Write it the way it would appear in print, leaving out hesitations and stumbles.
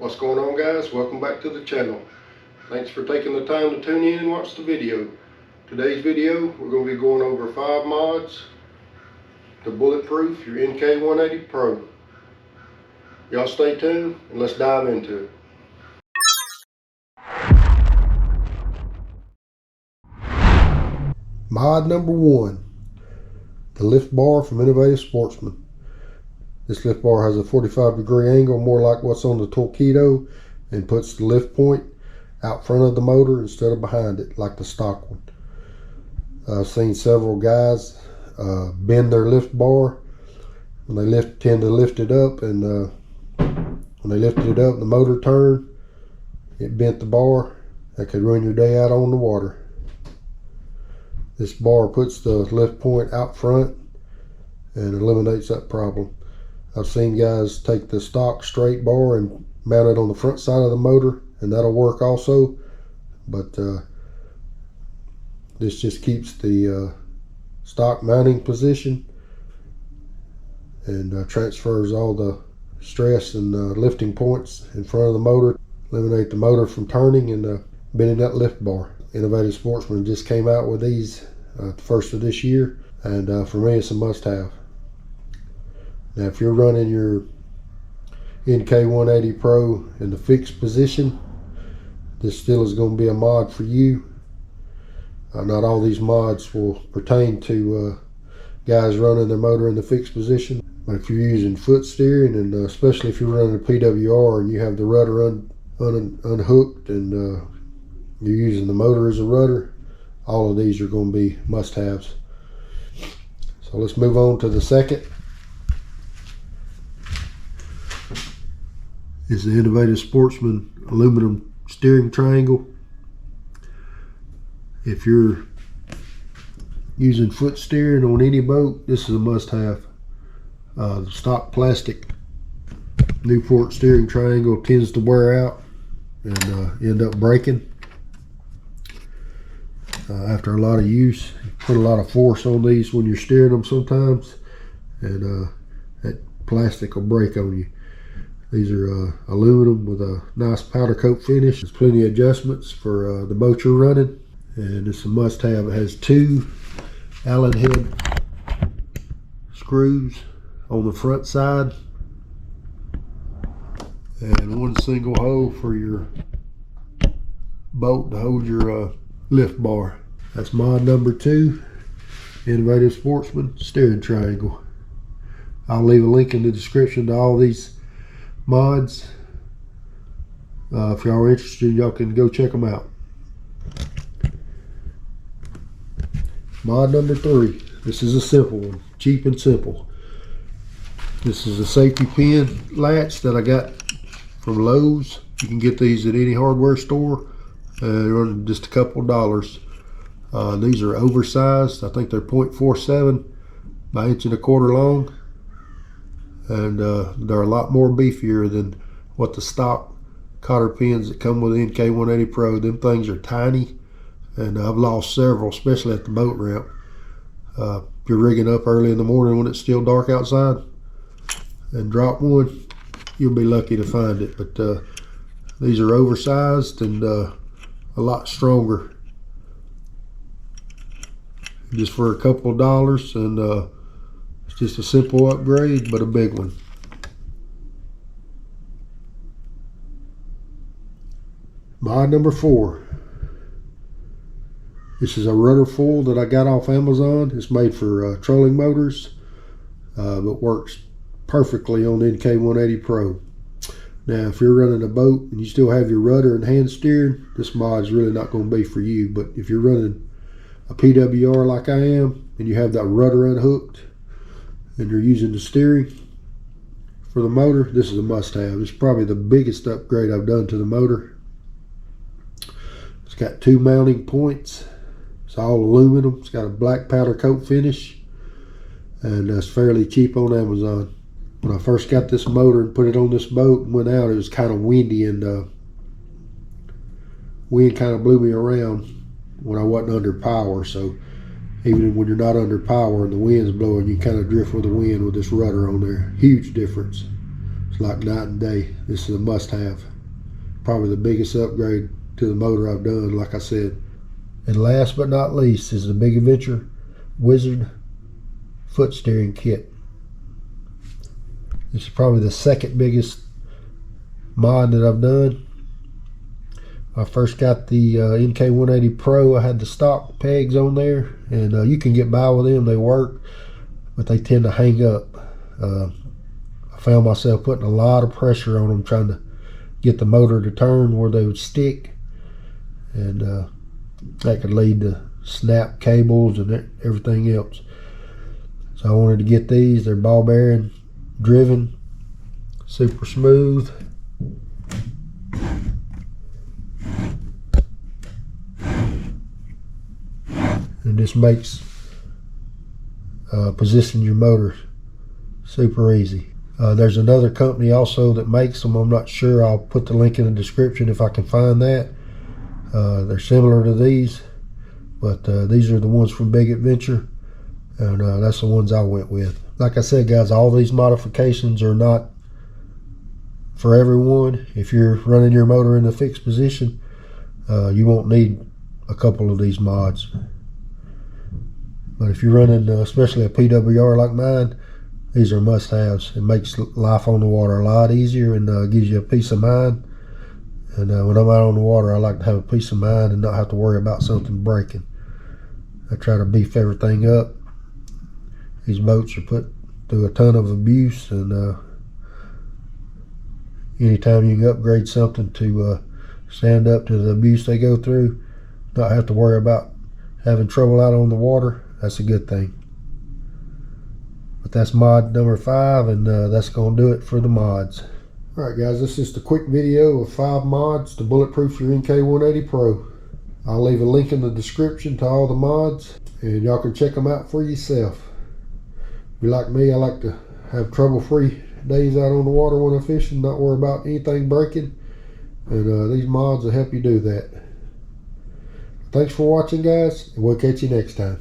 What's going on, guys? Welcome back to the channel. Thanks for taking the time to tune in and watch the video. Today's video, we're going to be going over 5 mods to bulletproof your NK180 Pro. Y'all stay tuned and let's dive into it. Mod number 1, the lift bar from Innovative Sportsman. This lift bar has a 45-degree angle, more like what's on the Torpedo, and puts the lift point out front of the motor instead of behind it, like the stock one. I've seen several guys bend their lift bar when they tend to lift it up, and when they lifted it up, the motor turned, it bent the bar. That could ruin your day out on the water. This bar puts the lift point out front and eliminates that problem. I've seen guys take the stock straight bar and mount it on the front side of the motor, and that'll work also, but this just keeps the stock mounting position and transfers all the stress and lifting points in front of the motor, eliminate the motor from turning and bending that lift bar. Innovative Sportsman just came out with these the first of this year, and for me it's a must-have. Now, if you're running your NK180 Pro in the fixed position, this still is going to be a mod for you. Not all these mods will pertain to guys running their motor in the fixed position, but if you're using foot steering, and especially if you're running a PWR and you have the rudder unhooked and you're using the motor as a rudder, all of these are going to be must-haves. So let's move on to the second. Is the Innovative Sportsman aluminum steering triangle. If you're using foot steering on any boat, this is a must-have. The stock plastic Newport steering triangle tends to wear out and end up breaking after a lot of use. You put a lot of force on these when you're steering them sometimes, and that plastic will break on you. These are aluminum with a nice powder coat finish. There's plenty of adjustments for the boat you're running, and it's a must-have. It has 2 Allen head screws on the front side and 1 single hole for your boat to hold your lift bar. That's mod number 2, Innovative Sportsman steering triangle. I'll leave a link in the description to all these mods. If y'all are interested, y'all can go check them out. Mod number 3. This is a simple one, cheap and simple. This is a safety pin latch that I got from Lowe's. You can get these at any hardware store. They're running just a couple dollars. These are oversized. I think they're 0.47 by 1.25 inches long. And they're a lot more beefier than what the stock cotter pins that come with the NK180 Pro. Them things are tiny, and I've lost several, especially at the boat ramp. If you're rigging up early in the morning when it's still dark outside and drop one, you'll be lucky to find it. But these are oversized and a lot stronger, just for a couple of dollars, and it's just a simple upgrade, but a big one. Mod number 4. This is a rudder foil that I got off Amazon. It's made for trolling motors, but works perfectly on the NK180 Pro. Now, if you're running a boat and you still have your rudder and hand steering, this mod is really not going to be for you. But if you're running a PWR like I am, and you have that rudder unhooked, and you're using the steering for the motor, this is a must-have. It's probably the biggest upgrade I've done to the motor. It's got 2 mounting points. It's all aluminum. It's got a black powder coat finish, and it's fairly cheap on Amazon. When I first got this motor and put it on this boat and went out, it was kind of windy, and wind kind of blew me around when I wasn't under power. So even when you're not under power and the wind's blowing, you kind of drift with the wind with this rudder on there. Huge difference. It's like night and day. This is a must-have. Probably the biggest upgrade to the motor I've done, like I said. And last but not least is the Big Adventure Wizard foot steering kit. This is probably the second biggest mod that I've done. I first got the NK180 Pro. I had the stock pegs on there, and you can get by with them. They work, but they tend to hang up. I found myself putting a lot of pressure on them, trying to get the motor to turn where they would stick, and that could lead to snap cables and everything else. So I wanted to get these. They're ball bearing driven, super smooth. And this makes positioning your motor super easy. There's another company also that makes them. I'm not sure. I'll put the link in the description if I can find that. They're similar to these, but these are the ones from Big Adventure, and that's the ones I went with. Like I said, guys, all these modifications are not for everyone. If you're running your motor in a fixed position, you won't need a couple of these mods. But if you're running especially a PWR like mine, these are must-haves. It makes life on the water a lot easier, and gives you a peace of mind. And when I'm out on the water, I like to have a peace of mind and not have to worry about something breaking. I try to beef everything up. These boats are put through a ton of abuse, and anytime you can upgrade something to stand up to the abuse they go through, not have to worry about having trouble out on the water, that's a good thing. But that's mod number 5, and that's going to do it for the mods. Alright guys, this is just a quick video of 5 mods to bulletproof your NK180 Pro. I'll leave a link in the description to all the mods, and y'all can check them out for yourself. If you're like me, I like to have trouble-free days out on the water when I'm fishing, not worry about anything breaking, and these mods will help you do that. Thanks for watching, guys, and we'll catch you next time.